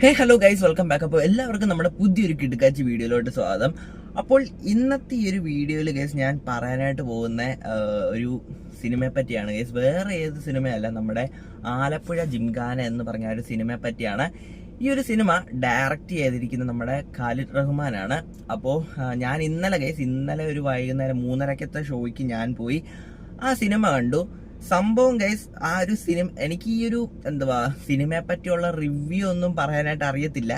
Hello guys, welcome back. അപ്പോൾ എല്ലാവർക്കും നമ്മുടെ പുതിയൊരു കിടുക്കാച്ചി വീഡിയോയിലോട്ട് സ്വാഗതം. അപ്പോൾ ഇന്നത്തെ ഈ ഒരു വീഡിയോയിൽ ഗൈസ് ഞാൻ പറയാനായിട്ട് പോകുന്ന ഒരു സിനിമയെ പറ്റിയാണ് ഗൈസ്. വേറെ ഏത് സിനിമയല്ല, നമ്മുടെ ആലപ്പുഴ ജിംഖാന എന്ന് പറഞ്ഞ ഒരു സിനിമയെ പറ്റിയാണ്. ഈ ഒരു സിനിമ ഡയറക്റ്റ് ചെയ്തിരിക്കുന്നത് നമ്മുടെ ഖാലിദ് റഹ്മാനാണ്. അപ്പോൾ ഞാൻ ഇന്നലെ ഒരു വൈകുന്നേരം 3:30 ഷോയ്ക്ക് ഞാൻ പോയി ആ സിനിമ കണ്ടു. സംഭവം ഗൈസ്, ആ ഒരു സിനിമ എനിക്ക് ഈ ഒരു സിനിമയെ പറ്റിയുള്ള റിവ്യൂ ഒന്നും പറയാനായിട്ട് അറിയത്തില്ല.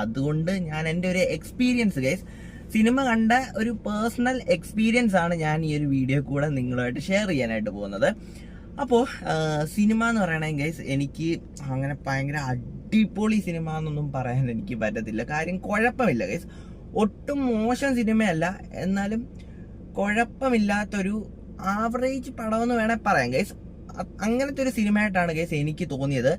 അതുകൊണ്ട് ഞാൻ എൻ്റെ ഒരു എക്സ്പീരിയൻസ് ഗൈസ്, സിനിമ കണ്ട ഒരു പേഴ്സണൽ എക്സ്പീരിയൻസ് ആണ് ഞാൻ ഈ ഒരു വീഡിയോ കൂടെ നിങ്ങളുമായിട്ട് ഷെയർ ചെയ്യാനായിട്ട് പോകുന്നത്. അപ്പോൾ സിനിമ എന്ന് പറയണമെങ്കിൽ ഗൈസ്, എനിക്ക് അങ്ങനെ ഭയങ്കര അടിപൊളി സിനിമ എന്നൊന്നും പറയാൻ എനിക്ക് പറ്റത്തില്ല. കാര്യം കുഴപ്പമില്ല ഗൈസ്, ഒട്ടും മോശം സിനിമയല്ല, എന്നാലും കുഴപ്പമില്ലാത്തൊരു ആവറേജ് പടമെന്ന് വേണേൽ പറയാം ഗൈസ്. അങ്ങനത്തെ ഒരു സിനിമയായിട്ടാണ് ഗൈസ് എനിക്ക് തോന്നിയത്.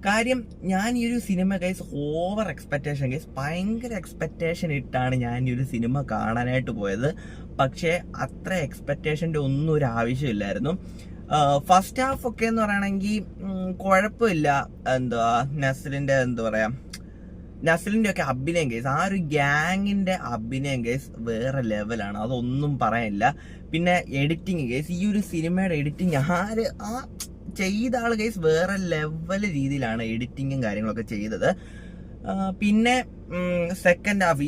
കാര്യം ഞാൻ ഈ ഒരു cinema guys over expectation guys, ഭയങ്കര എക്സ്പെക്റ്റേഷൻ ഇട്ടാണ് ഞാൻ ഈ ഒരു സിനിമ കാണാനായിട്ട് പോയത്. പക്ഷേ അത്ര എക്സ്പെക്റ്റേഷൻ്റെ ഒന്നും ഒരു ആവശ്യമില്ലായിരുന്നു. ഫസ്റ്റ് ഹാഫ് ഒക്കെ എന്ന് പറയുകയാണെങ്കിൽ കുഴപ്പമില്ല. നസ്ലിന്റെ ഒക്കെ അഭിനയം കേസ്, ആ ഒരു ഗ്യാങ്ങിന്റെ അഭിനയം കേസ് വേറെ ലെവലാണ്, അതൊന്നും പറയാനില്ല. പിന്നെ എഡിറ്റിങ് കേസ്, ഈ ഒരു സിനിമയുടെ എഡിറ്റിങ് ചെയ്ത ആള് കേസ് വേറെ ലെവൽ രീതിയിലാണ് എഡിറ്റിങ്ങും കാര്യങ്ങളൊക്കെ ചെയ്തത്. പിന്നെ സെക്കൻഡ് ഹാഫ്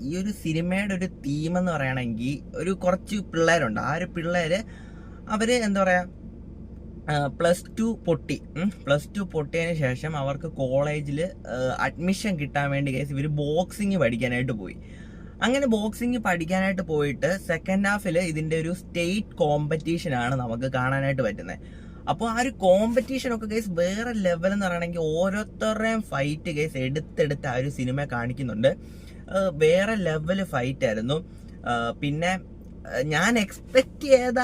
ഈ ഒരു സിനിമയുടെ ഒരു തീം എന്ന് പറയുകയാണെങ്കിൽ, ഒരു കുറച്ച് പിള്ളേരുണ്ട്. ആ ഒരു പിള്ളേര് അവര് പ്ലസ് ടു പൊട്ടിയതിന് ശേഷം അവർക്ക് കോളേജിൽ അഡ്മിഷൻ കിട്ടാൻ വേണ്ടി കേസ് ഇവർ ബോക്സിങ് പഠിക്കാനായിട്ട് പോയി. അങ്ങനെ ബോക്സിങ് പഠിക്കാനായിട്ട് പോയിട്ട് സെക്കൻഡ് ഹാഫിൽ ഇതിന്റെ ഒരു സ്റ്റേറ്റ് കോമ്പറ്റീഷൻ ആണ് നമുക്ക് കാണാനായിട്ട് പറ്റുന്നത്. അപ്പോൾ ആ ഒരു കോമ്പറ്റീഷനൊക്കെ കേസ് വേറെ ലെവൽ എന്ന് പറയണമെങ്കിൽ ഓരോരുത്തരുടെയും ഫൈറ്റ് കേസ് എടുത്തെടുത്ത് ആ ഒരു സിനിമ കാണിക്കുന്നുണ്ട്. വേറെ ലെവൽ ഫൈറ്റ് ആയിരുന്നു. പിന്നെ ഞാൻ എക്സ്പെക്ട് ചെയ്ത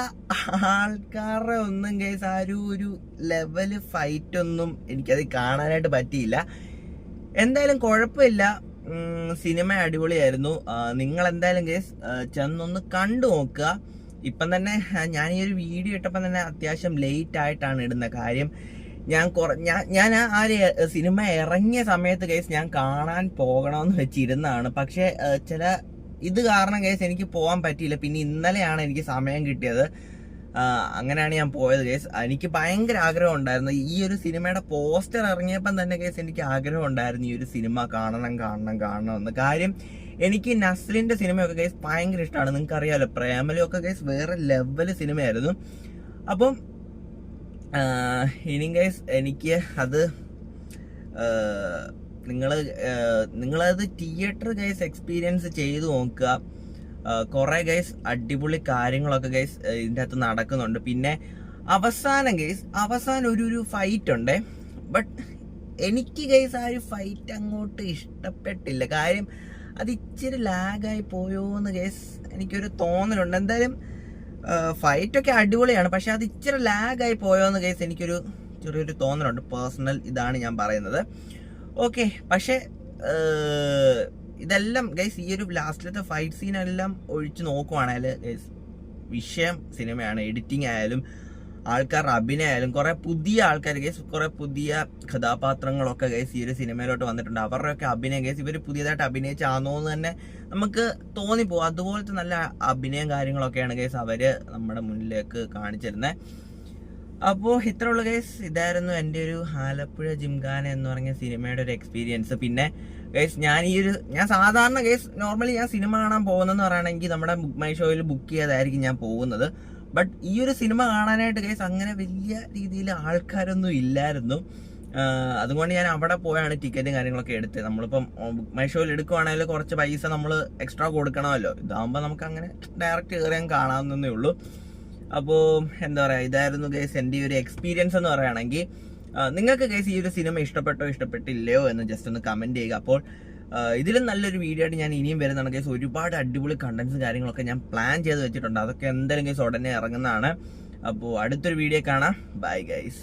ആൾക്കാരുടെ ഒന്നും കേസ് ആ ഒരു ലെവല് ഫൈറ്റ് ഒന്നും എനിക്കത് കാണാനായിട്ട് പറ്റിയില്ല. എന്തായാലും കുഴപ്പമില്ല, സിനിമ അടിപൊളിയായിരുന്നു. നിങ്ങൾ എന്തായാലും കേസ് ചെന്നൊന്ന് കണ്ടു നോക്കുക. ഇപ്പം തന്നെ ഞാൻ ഈ ഒരു വീഡിയോ ഇട്ടപ്പം തന്നെ അത്യാവശ്യം ലേറ്റ് ആയിട്ടാണ് ഇടുന്നത്. കാര്യം ഞാൻ ആ സിനിമ ഇറങ്ങിയ സമയത്ത് കേസ് ഞാൻ കാണാൻ പോകണമെന്ന് വെച്ചിരുന്നതാണ്. പക്ഷെ ഇത് കാരണം കേസ് എനിക്ക് പോകാൻ പറ്റിയില്ല. പിന്നെ ഇന്നലെയാണ് എനിക്ക് സമയം കിട്ടിയത്, അങ്ങനെയാണ് ഞാൻ പോയത് കേസ്. എനിക്ക് ഭയങ്കര ആഗ്രഹം ഉണ്ടായിരുന്നു. ഈ ഒരു സിനിമയുടെ പോസ്റ്റർ ഇറങ്ങിയപ്പം തന്നെ കേസ് എനിക്ക് ആഗ്രഹം ഉണ്ടായിരുന്നു ഈ ഒരു സിനിമ കാണണം എന്ന്. കാര്യം എനിക്ക് നസ്ലിന്റെ സിനിമയൊക്കെ കേസ് ഭയങ്കര ഇഷ്ടമാണ്. നിങ്ങൾക്ക് അറിയാമല്ലോ, പ്രേമലൊക്കെ കേസ് വേറെ ലെവല് സിനിമയായിരുന്നു. അപ്പം ഇനി കേസ് എനിക്ക് അത് നിങ്ങളത് തിയേറ്റർ ഗൈസ് എക്സ്പീരിയൻസ് ചെയ്ത് നോക്കുക. കുറെ ഗൈസ് അടിപൊളി കാര്യങ്ങളൊക്കെ ഗൈസ് ഇതിൻ്റെ അകത്ത് നടക്കുന്നുണ്ട്. പിന്നെ അവസാനം ഒരു ഫൈറ്റ് ഉണ്ട്. ബട്ട് എനിക്ക് ഗൈസ് ആ ഒരു ഫൈറ്റ് അങ്ങോട്ട് ഇഷ്ടപ്പെട്ടില്ല. കാര്യം അത് ഇച്ചിരി ലാഗായി പോയോന്ന് ഗൈസ് എനിക്കൊരു തോന്നലുണ്ട്. എന്തായാലും ഫൈറ്റൊക്കെ അടിപൊളിയാണ്, പക്ഷെ അത് ഇച്ചിരി ലാഗായി പോയോന്ന് ഗൈസ് എനിക്കൊരു ചെറിയൊരു തോന്നലുണ്ട്. പേഴ്സണൽ ഇതാണ് ഞാൻ പറയുന്നത്. ഓക്കെ, പക്ഷെ ഇതെല്ലാം ഗൈസ്, ഈ ഒരു ലാസ്റ്റിലത്തെ ഫൈറ്റ് സീനെല്ലാം ഒഴിച്ച് നോക്കുവാണെങ്കിൽ ഗൈസ് വിഷയം സിനിമയാണ്. എഡിറ്റിംഗ് ആയാലും ആൾക്കാരുടെ അഭിനയം ആയാലും കുറെ പുതിയ ആൾക്കാർ ഗൈസ്, കുറെ പുതിയ കഥാപാത്രങ്ങളൊക്കെ ഗൈസ് ഈ ഒരു സിനിമയിലോട്ട് വന്നിട്ടുണ്ട്. അവരുടെയൊക്കെ അഭിനയം ഗൈസ് ഇവർ പുതിയതായിട്ട് അഭിനയിച്ചാണോ എന്ന് തന്നെ നമുക്ക് തോന്നിപ്പോകും. അതുപോലത്തെ നല്ല അഭിനയം കാര്യങ്ങളൊക്കെയാണ് ഗൈസ് അവര് നമ്മുടെ മുന്നിലേക്ക് കാണിച്ചിരുന്നത്. അപ്പോൾ ഇത്രയുള്ള കേസ്, ഇതായിരുന്നു എൻ്റെ ഒരു ആലപ്പുഴ ജിംഖാന എന്ന് പറഞ്ഞ സിനിമയുടെ ഒരു എക്സ്പീരിയൻസ്. പിന്നെ കേസ് ഞാൻ സാധാരണ കേസ് നോർമലി ഞാൻ സിനിമ കാണാൻ പോകുന്നതെന്ന് പറയുകയാണെങ്കിൽ നമ്മുടെ ബുക്ക് മൈ ഷോയിൽ ബുക്ക് ചെയ്തായിരിക്കും ഞാൻ പോകുന്നത്. ബട്ട് ഈ ഒരു സിനിമ കാണാനായിട്ട് കേസ് അങ്ങനെ വലിയ രീതിയിൽ ആൾക്കാരൊന്നും ഇല്ലായിരുന്നു. അതുകൊണ്ട് ഞാൻ അവിടെ പോയാണ് ടിക്കറ്റും കാര്യങ്ങളൊക്കെ എടുത്തത്. നമ്മളിപ്പം ബുക്ക് മൈ ഷോയിൽ എടുക്കുവാണെങ്കിൽ കുറച്ച് പൈസ നമ്മൾ എക്സ്ട്രാ കൊടുക്കണമല്ലോ. ഇതാകുമ്പോൾ നമുക്ക് അങ്ങനെ ഡയറക്റ്റ് കയറിയാൽ കാണാവുന്നതേ ഉള്ളൂ. അപ്പോൾ എന്താ പറയുക, ഇതായിരുന്നു ഗൈസ് എൻ്റെ ഒരു എക്സ്പീരിയൻസ് എന്ന് പറയുകയാണെങ്കിൽ. നിങ്ങൾക്ക് ഗൈസ് ഈ ഒരു സിനിമ ഇഷ്ടപ്പെട്ടില്ലയോ എന്ന് ജസ്റ്റ് ഒന്ന് കമൻറ്റ് ചെയ്യുക. അപ്പോൾ ഇതിലും നല്ലൊരു വീഡിയോ ആയിട്ട് ഞാൻ ഇനിയും വരുന്നതാണ് ഗൈസ്. ഒരുപാട് അടിപൊളി കണ്ടന്റ്സും കാര്യങ്ങളൊക്കെ ഞാൻ പ്ലാൻ ചെയ്ത് വെച്ചിട്ടുണ്ട്. അതൊക്കെ എന്തായാലും ഗൈസ് ഉടനെ ഇറങ്ങുന്നതാണ്. അപ്പോൾ അടുത്തൊരു വീഡിയോ കാണാം. Bye guys.